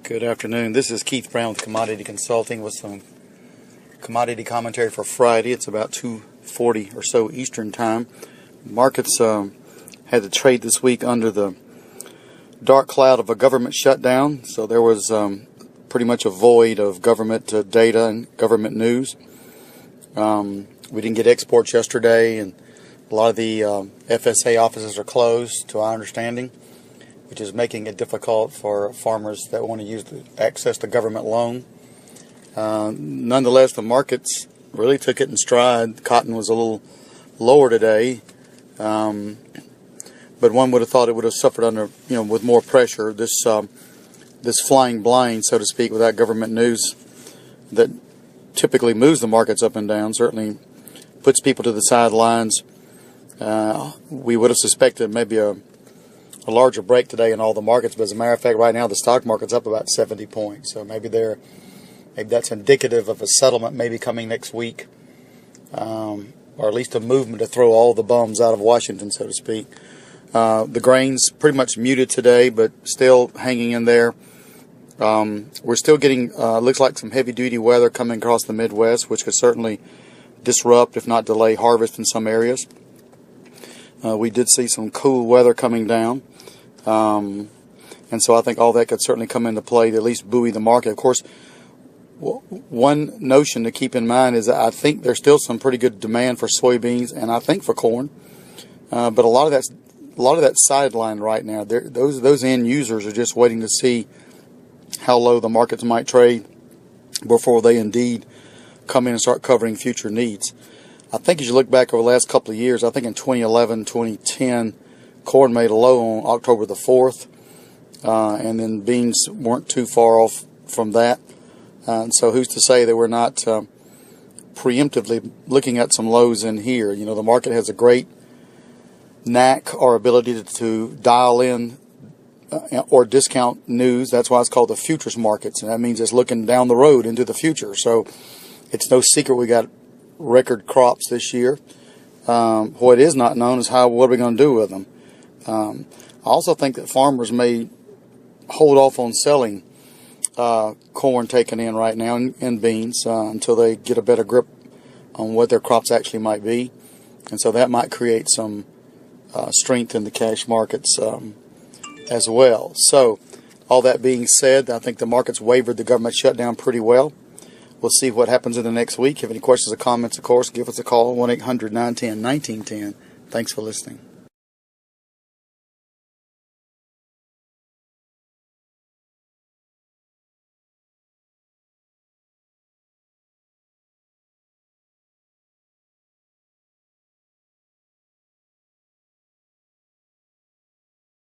Good afternoon. This is Keith Brown with Commodity Consulting with some commodity commentary for Friday. It's about 2:40 or so Eastern Time. Markets had to trade this week under the dark cloud of a government shutdown, so there was pretty much a void of government data and government news. We didn't get exports yesterday, and a lot of the FSA offices are closed, to our understanding, which is making it difficult for farmers that want to access the government loan. Nonetheless, the markets really took it in stride. Cotton was a little lower today, but one would have thought it would have suffered under, with more pressure. This flying blind, so to speak, without government news that typically moves the markets up and down, certainly puts people to the sidelines. We would have suspected maybe a larger break today in all the markets, but as a matter of fact, right now the stock market's up about 70 points. So maybe that's indicative of a settlement maybe coming next week, or at least a movement to throw all the bums out of Washington, so to speak. The grains pretty much muted today, but still hanging in there. We're still getting looks like some heavy-duty weather coming across the Midwest, which could certainly disrupt, if not delay, harvest in some areas. We did see some cool weather coming down. And so I think all that could certainly come into play to at least buoy the market. Of course, one notion to keep in mind is that I think there's still some pretty good demand for soybeans, and I think for corn. But a lot of that's sidelined right now. Those end users are just waiting to see how low the markets might trade before they indeed come in and start covering future needs. I think as you look back over the last couple of years, I think in 2011, 2010, corn made a low on October the 4th, and then beans weren't too far off from that. And so who's to say that we're not preemptively looking at some lows in here? The market has a great knack or ability to dial in or discount news. That's why it's called the futures markets, and that means it's looking down the road into the future. So it's no secret we got record crops this year. What is not known is what are we going to do with them. I also think that farmers may hold off on selling corn taken in right now and beans until they get a better grip on what their crops actually might be. And so that might create some strength in the cash markets as well. So all that being said, I think the markets wavered the government shutdown pretty well. We'll see what happens in the next week. If you have any questions or comments, of course, give us a call, 1-800-910-1910. Thanks for listening.